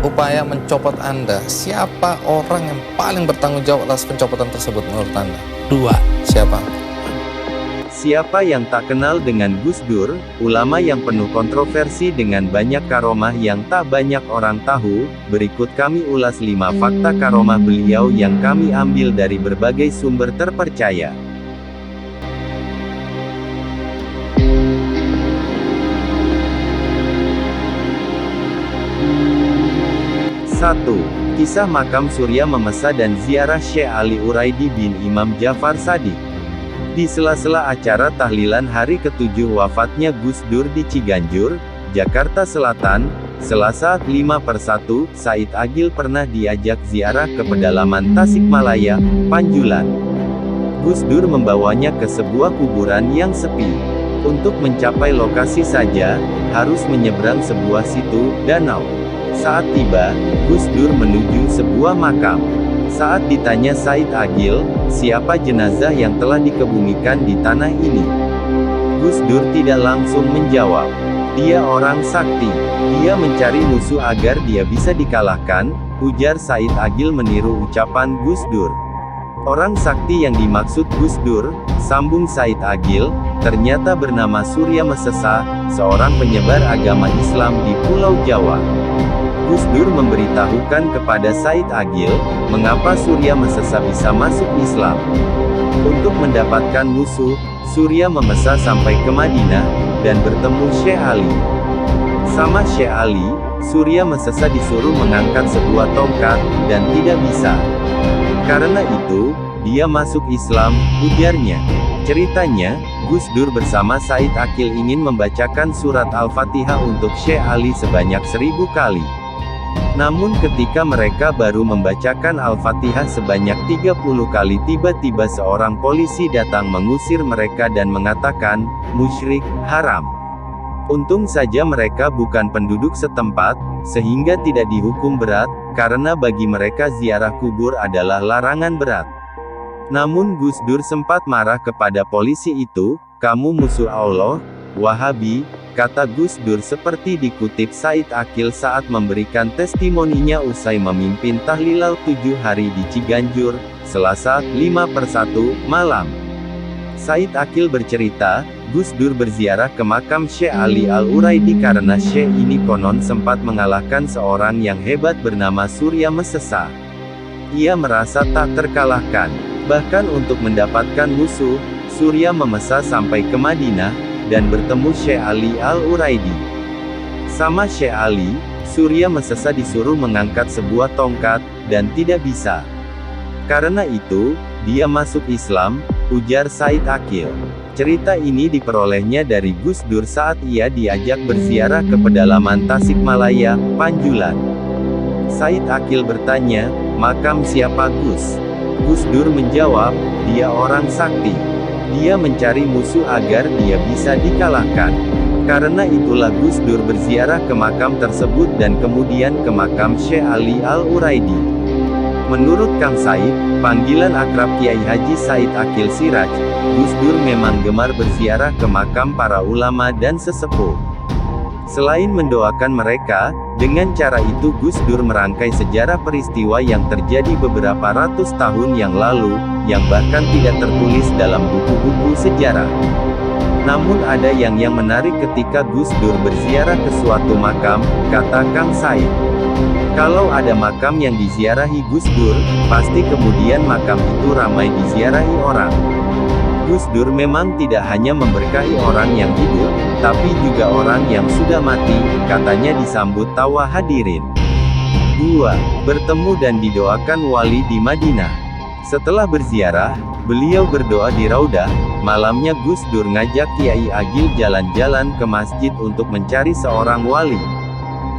upaya mencopot Anda, siapa orang yang paling bertanggung jawab atas pencopotan tersebut menurut Anda? Dua. Siapa? Siapa yang tak kenal dengan Gus Dur, ulama yang penuh kontroversi dengan banyak karomah yang tak banyak orang tahu? Berikut kami ulas 5 fakta karomah beliau yang kami ambil dari berbagai sumber terpercaya. 1. Kisah makam Surya Memesa dan ziarah Syekh Ali Uraidi bin Imam Jafar Shadiq. Di sela-sela acara tahlilan hari ke-7 wafatnya Gus Dur di Ciganjur, Jakarta Selatan, Selasa 5/1, Said Agil pernah diajak ziarah ke pedalaman Tasikmalaya, Panjulan. Gus Dur membawanya ke sebuah kuburan yang sepi. Untuk mencapai lokasi saja, harus menyeberang sebuah situ, danau. Saat tiba, Gus Dur menuju sebuah makam. Saat ditanya Said Agil, siapa jenazah yang telah dikebumikan di tanah ini? Gus Dur tidak langsung menjawab. Dia orang sakti. Dia mencari musuh agar dia bisa dikalahkan, ujar Said Agil meniru ucapan Gus Dur. Orang sakti yang dimaksud Gus Dur, sambung Said Agil, ternyata bernama Surya Mesesa, seorang penyebar agama Islam di Pulau Jawa. Gus Dur memberitahukan kepada Said Agil, mengapa Surya Mesesa bisa masuk Islam. Untuk mendapatkan musuh, Surya Memesa sampai ke Madinah, dan bertemu Syekh Ali. Sama Syekh Ali, Surya Mesesa disuruh mengangkat sebuah tongkat, dan tidak bisa. Karena itu, dia masuk Islam, ujarnya. Ceritanya, Gus Dur bersama Said Agil ingin membacakan surat Al-Fatihah untuk Syekh Ali sebanyak 1000 kali. Namun ketika mereka baru membacakan Al-Fatihah sebanyak 30 kali tiba-tiba seorang polisi datang mengusir mereka dan mengatakan, musyrik, haram. Untung saja mereka bukan penduduk setempat, sehingga tidak dihukum berat, karena bagi mereka ziarah kubur adalah larangan berat. Namun Gus Dur sempat marah kepada polisi itu, kamu musuh Allah, Wahabi, kata Gus Dur seperti dikutip Said Agil saat memberikan testimoninya usai memimpin tahlilal 7 hari di Ciganjur, Selasa, 5/1, malam. Said Agil bercerita, Gus Dur berziarah ke makam Syekh Ali Al-Uraidi karena Syekh ini konon sempat mengalahkan seorang yang hebat bernama Surya Mesesa. Ia merasa tak terkalahkan. Bahkan untuk mendapatkan musuh, Surya Memesa sampai ke Madinah, dan bertemu Syekh Ali Al-Uraidi. Sama Syekh Ali, Surya Mesesa disuruh mengangkat sebuah tongkat, dan tidak bisa. Karena itu, dia masuk Islam, ujar Said Agil. Cerita ini diperolehnya dari Gus Dur saat ia diajak berziarah ke pedalaman Tasikmalaya, Panjulan. Said Agil bertanya, makam siapa Gus? Gus Dur menjawab, dia orang sakti. Dia mencari musuh agar dia bisa dikalahkan. Karena itulah Gus Dur berziarah ke makam tersebut dan kemudian ke makam Syekh Ali Al-Uraidi. Menurut Kang Said, panggilan akrab Kiai Haji Said Agil Siraj, Gus Dur memang gemar berziarah ke makam para ulama dan sesepuh. Selain mendoakan mereka, dengan cara itu Gus Dur merangkai sejarah peristiwa yang terjadi beberapa ratus tahun yang lalu, yang bahkan tidak tertulis dalam buku-buku sejarah. Namun ada yang menarik ketika Gus Dur berziarah ke suatu makam, kata Kang Said. Kalau ada makam yang diziarahi Gus Dur, pasti kemudian makam itu ramai diziarahi orang. Gus Dur memang tidak hanya memberkahi orang yang hidup, tapi juga orang yang sudah mati, katanya disambut tawa hadirin. 2. Bertemu dan didoakan wali di Madinah. Setelah berziarah, beliau berdoa di Raudah. Malamnya Gus Dur ngajak Kiai Agil jalan-jalan ke masjid untuk mencari seorang wali.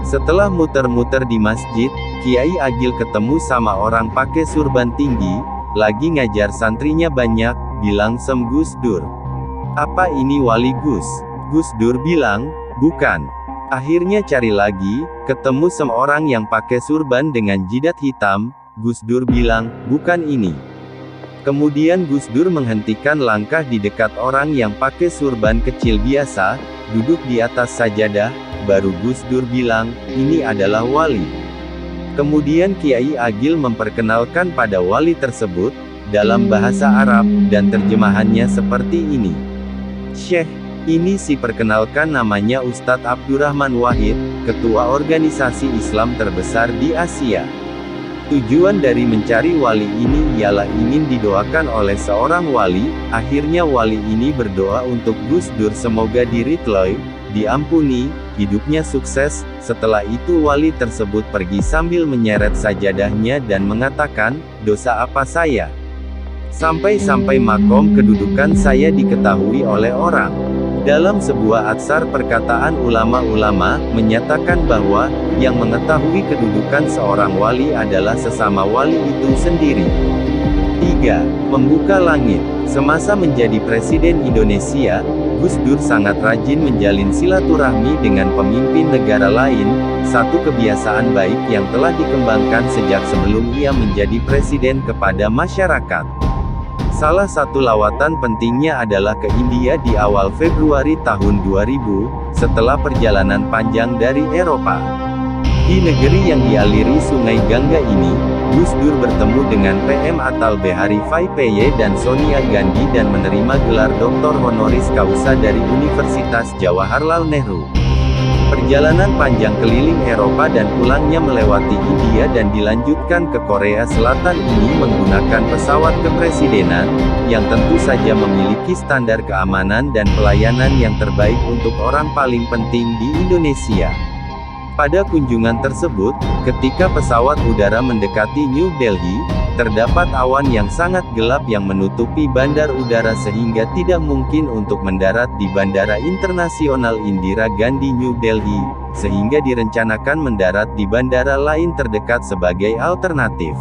Setelah muter-muter di masjid, Kiai Agil ketemu sama orang pakai surban tinggi, lagi ngajar santrinya banyak, bilang sem Gus Dur. Apa ini wali Gus? Gus Dur bilang, bukan. Akhirnya cari lagi, ketemu seorang yang pakai surban dengan jidat hitam, Gus Dur bilang, bukan ini. Kemudian Gus Dur menghentikan langkah di dekat orang yang pakai surban kecil biasa, duduk di atas sajadah, baru Gus Dur bilang, ini adalah wali. Kemudian Kiai Agil memperkenalkan pada wali tersebut, dalam bahasa Arab, dan terjemahannya seperti ini. Syekh, ini si perkenalkan namanya Ustadz Abdurrahman Wahid, ketua organisasi Islam terbesar di Asia. Tujuan dari mencari wali ini ialah ingin didoakan oleh seorang wali. Akhirnya wali ini berdoa untuk Gus Dur semoga diridhoi, diampuni, hidupnya sukses. Setelah itu wali tersebut pergi sambil menyeret sajadahnya dan mengatakan, dosa apa saya? Sampai-sampai makom kedudukan saya diketahui oleh orang. Dalam sebuah atsar perkataan ulama-ulama, menyatakan bahwa, yang mengetahui kedudukan seorang wali adalah sesama wali itu sendiri. 3. Membuka langit. Semasa menjadi Presiden Indonesia, Gus Dur sangat rajin menjalin silaturahmi dengan pemimpin negara lain, satu kebiasaan baik yang telah dikembangkan sejak sebelum ia menjadi presiden kepada masyarakat. Salah satu lawatan pentingnya adalah ke India di awal Februari tahun 2000, setelah perjalanan panjang dari Eropa. Di negeri yang dialiri Sungai Gangga ini, Gus Dur bertemu dengan PM Atal Bihari Vajpayee dan Sonia Gandhi dan menerima gelar Doktor Honoris Causa dari Universitas Jawaharlal Nehru. Perjalanan panjang keliling Eropa dan pulangnya melewati India dan dilanjutkan ke Korea Selatan ini menggunakan pesawat kepresidenan, yang tentu saja memiliki standar keamanan dan pelayanan yang terbaik untuk orang paling penting di Indonesia. Pada kunjungan tersebut, ketika pesawat udara mendekati New Delhi, terdapat awan yang sangat gelap yang menutupi bandar udara sehingga tidak mungkin untuk mendarat di Bandara Internasional Indira Gandhi New Delhi, sehingga direncanakan mendarat di bandara lain terdekat sebagai alternatif.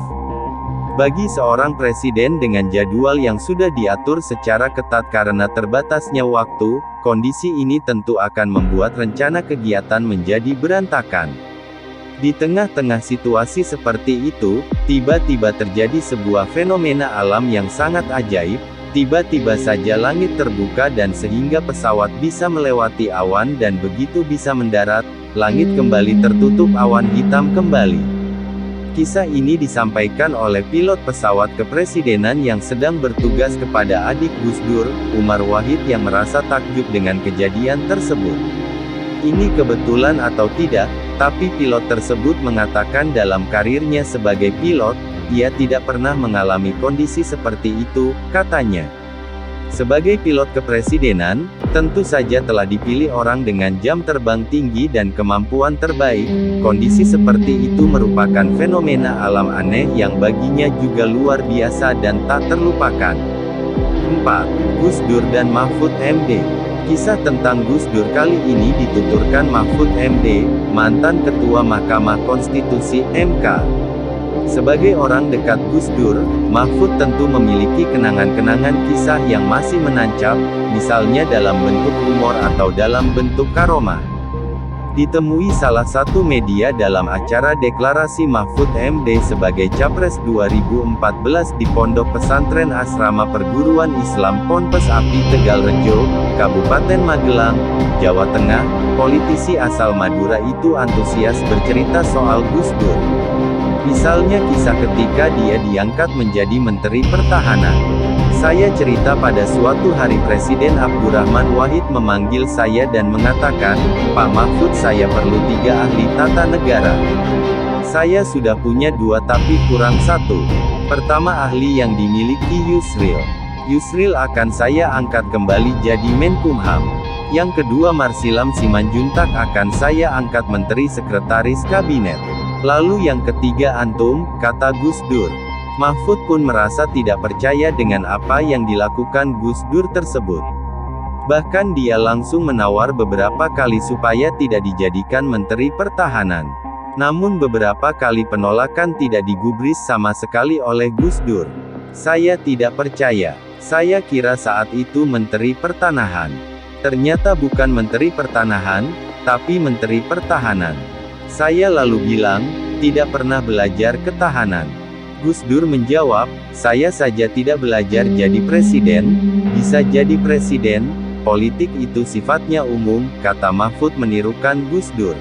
Bagi seorang presiden dengan jadwal yang sudah diatur secara ketat karena terbatasnya waktu, kondisi ini tentu akan membuat rencana kegiatan menjadi berantakan. Di tengah-tengah situasi seperti itu, tiba-tiba terjadi sebuah fenomena alam yang sangat ajaib. Tiba-tiba saja langit terbuka dan sehingga pesawat bisa melewati awan dan begitu bisa mendarat, langit kembali tertutup awan hitam kembali. Kisah ini disampaikan oleh pilot pesawat kepresidenan yang sedang bertugas kepada adik Gus Dur, Umar Wahid yang merasa takjub dengan kejadian tersebut. Ini kebetulan atau tidak, tapi pilot tersebut mengatakan dalam karirnya sebagai pilot, ia tidak pernah mengalami kondisi seperti itu, katanya. Sebagai pilot kepresidenan, tentu saja telah dipilih orang dengan jam terbang tinggi dan kemampuan terbaik. Kondisi seperti itu merupakan fenomena alam aneh yang baginya juga luar biasa dan tak terlupakan. 4. Gus Dur dan Mahfud MD. Kisah tentang Gus Dur kali ini dituturkan Mahfud MD, mantan Ketua Mahkamah Konstitusi (MK). Sebagai orang dekat Gus Dur, Mahfud tentu memiliki kenangan-kenangan kisah yang masih menancap, misalnya dalam bentuk humor atau dalam bentuk karomah. Ditemui salah satu media dalam acara deklarasi Mahfud MD sebagai Capres 2014 di Pondok Pesantren Asrama Perguruan Islam Ponpes Api Tegalrejo, Kabupaten Magelang, Jawa Tengah, politisi asal Madura itu antusias bercerita soal Gus Dur. Misalnya kisah ketika dia diangkat menjadi Menteri Pertahanan. Saya cerita pada suatu hari Presiden Abdurrahman Wahid memanggil saya dan mengatakan, Pak Mahfud saya perlu 3 ahli tata negara. Saya sudah punya 2 tapi kurang 1. Pertama ahli yang dimiliki Yusril. Yusril akan saya angkat kembali jadi Menkumham. Yang kedua Marsilam Simanjuntak akan saya angkat Menteri Sekretaris Kabinet. Lalu yang ketiga antum, kata Gus Dur. Mahfud pun merasa tidak percaya dengan apa yang dilakukan Gus Dur tersebut. Bahkan dia langsung menawar beberapa kali supaya tidak dijadikan Menteri Pertahanan. Namun beberapa kali penolakan tidak digubris sama sekali oleh Gus Dur. Saya tidak percaya. Saya kira saat itu Menteri Pertanahan. Ternyata bukan Menteri Pertanahan, tapi Menteri Pertahanan. Saya lalu bilang, tidak pernah belajar ketahanan. Gus Dur menjawab, saya saja tidak belajar jadi presiden, bisa jadi presiden, politik itu sifatnya umum, kata Mahfud menirukan Gus Dur.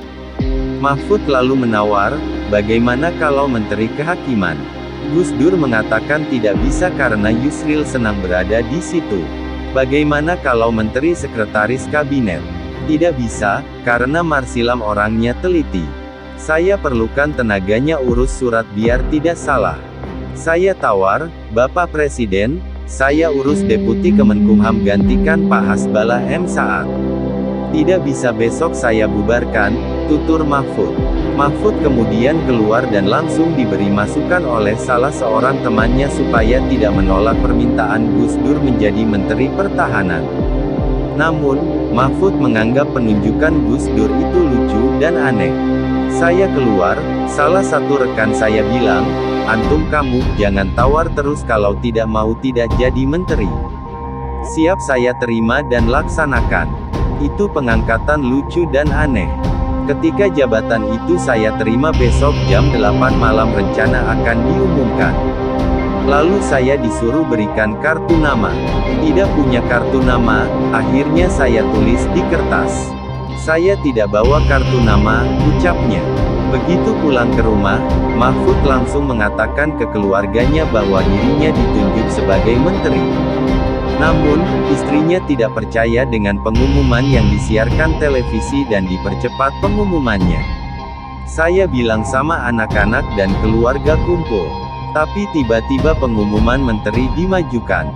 Mahfud lalu menawar, bagaimana kalau Menteri Kehakiman? Gus Dur mengatakan tidak bisa karena Yusril senang berada di situ. Bagaimana kalau Menteri Sekretaris Kabinet? Tidak bisa, karena Marsilam orangnya teliti. Saya perlukan tenaganya urus surat biar tidak salah. Saya tawar, Bapak Presiden, saya urus Deputi Kemenkumham gantikan Pak Hasbala M. Saad. Tidak bisa besok saya bubarkan, tutur Mahfud. Mahfud kemudian keluar dan langsung diberi masukan oleh salah seorang temannya supaya tidak menolak permintaan Gus Dur menjadi Menteri Pertahanan. Namun, Mahfud menganggap penunjukan Gus Dur itu lucu dan aneh. Saya keluar, salah satu rekan saya bilang, "Antum kamu, jangan tawar terus kalau tidak mau tidak jadi menteri." Siap saya terima dan laksanakan. Itu pengangkatan lucu dan aneh. Ketika jabatan itu saya terima besok jam 8 malam rencana akan diumumkan. Lalu saya disuruh berikan kartu nama. Tidak punya kartu nama, akhirnya saya tulis di kertas. Saya tidak bawa kartu nama, ucapnya. Begitu pulang ke rumah, Mahfud langsung mengatakan ke keluarganya bahwa dirinya ditunjuk sebagai menteri. Namun, istrinya tidak percaya dengan pengumuman yang disiarkan televisi dan dipercepat pengumumannya. Saya bilang sama anak-anak dan keluarga kumpul. Tapi tiba-tiba pengumuman menteri dimajukan.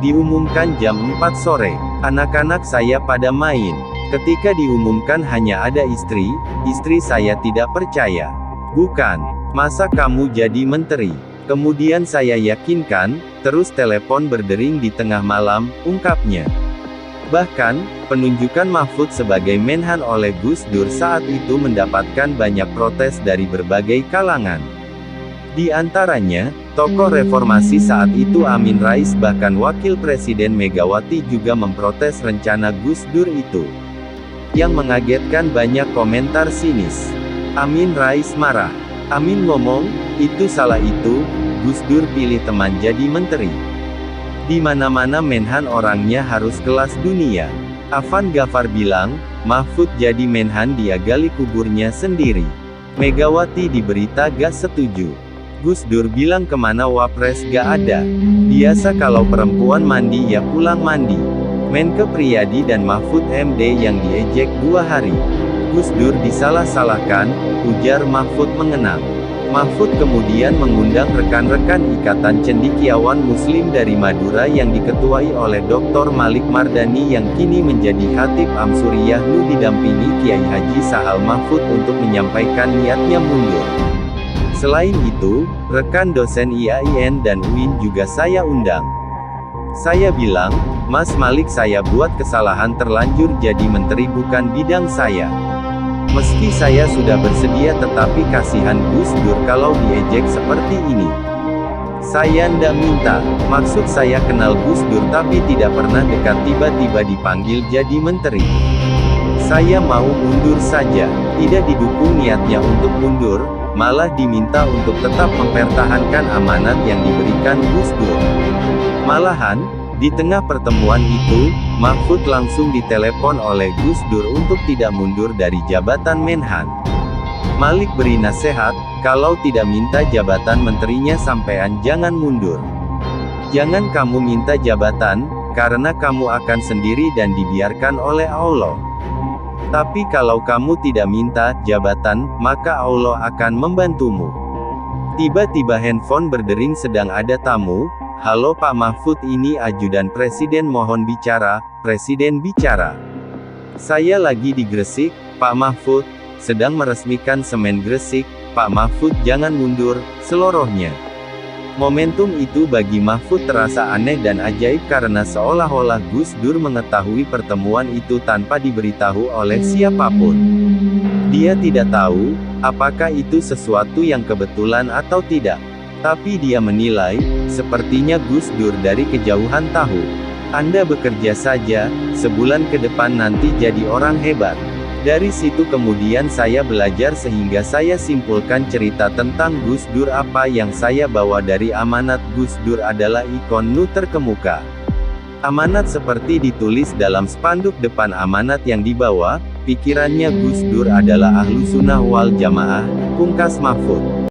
Diumumkan jam 4 sore. Anak-anak saya pada main. Ketika diumumkan hanya ada istri saya tidak percaya. "Bukan, masa kamu jadi menteri?" Kemudian saya yakinkan, terus telepon berdering di tengah malam, ungkapnya. Bahkan, penunjukan Mahfud sebagai Menhan oleh Gus Dur saat itu mendapatkan banyak protes dari berbagai kalangan. Di antaranya, tokoh reformasi saat itu Amin Rais bahkan Wakil Presiden Megawati juga memprotes rencana Gus Dur itu. Yang mengagetkan banyak komentar sinis. Amin Rais marah. Amin ngomong, "Itu salah itu, Gus Dur pilih teman jadi menteri. Di mana-mana Menhan orangnya harus kelas dunia." Afan Ghaffar bilang, Mahfud jadi Menhan dia gali kuburnya sendiri. Megawati di berita gak setuju. Gus Dur bilang kemana wapres gak ada. Biasa kalau perempuan mandi ya pulang mandi. Menke Priyadi dan Mahfud MD yang diejek 2 hari. Gus Dur disalah-salahkan, ujar Mahfud mengenang. Mahfud kemudian mengundang rekan-rekan Ikatan Cendekiawan Muslim dari Madura yang diketuai oleh Dr. Malik Mardani yang kini menjadi Khatib Amsuriyah Nu didampingi Kiai Haji Sahal Mahfud untuk menyampaikan niatnya mundur. Selain itu, rekan dosen IAIN dan UIN juga saya undang. Saya bilang, "Mas Malik, saya buat kesalahan terlanjur jadi menteri bukan bidang saya. Meski saya sudah bersedia tetapi kasihan Gus Dur kalau diejek seperti ini. Saya ndak minta, maksud saya kenal Gus Dur tapi tidak pernah dekat tiba-tiba dipanggil jadi menteri. Saya mau mundur saja, tidak didukung niatnya untuk mundur, malah diminta untuk tetap mempertahankan amanat yang diberikan Gus Dur." Malahan, di tengah pertemuan itu, Mahfud langsung ditelepon oleh Gus Dur untuk tidak mundur dari jabatan Menhan. Malik beri nasihat, kalau tidak minta jabatan menterinya sampean jangan mundur. Jangan kamu minta jabatan, karena kamu akan sendiri dan dibiarkan oleh Allah. Tapi kalau kamu tidak minta jabatan, maka Allah akan membantumu. Tiba-tiba handphone berdering sedang ada tamu. "Halo Pak Mahfud, ini ajudan Presiden mohon bicara." Presiden bicara. "Saya lagi di Gresik, Pak Mahfud, sedang meresmikan semen Gresik, Pak Mahfud jangan mundur," selorohnya. Momentum itu bagi Mahfud terasa aneh dan ajaib karena seolah-olah Gus Dur mengetahui pertemuan itu tanpa diberitahu oleh siapapun. Dia tidak tahu, apakah itu sesuatu yang kebetulan atau tidak. Tapi dia menilai, sepertinya Gus Dur dari kejauhan tahu. "Anda bekerja saja, sebulan ke depan nanti jadi orang hebat." Dari situ kemudian saya belajar sehingga saya simpulkan cerita tentang Gus Dur. Apa yang saya bawa dari amanat Gus Dur adalah ikon Nu terkemuka. Amanat seperti ditulis dalam spanduk depan amanat yang dibawa, Pikirannya Gus Dur adalah ahlu sunnah wal jamaah, pungkas Mahfud.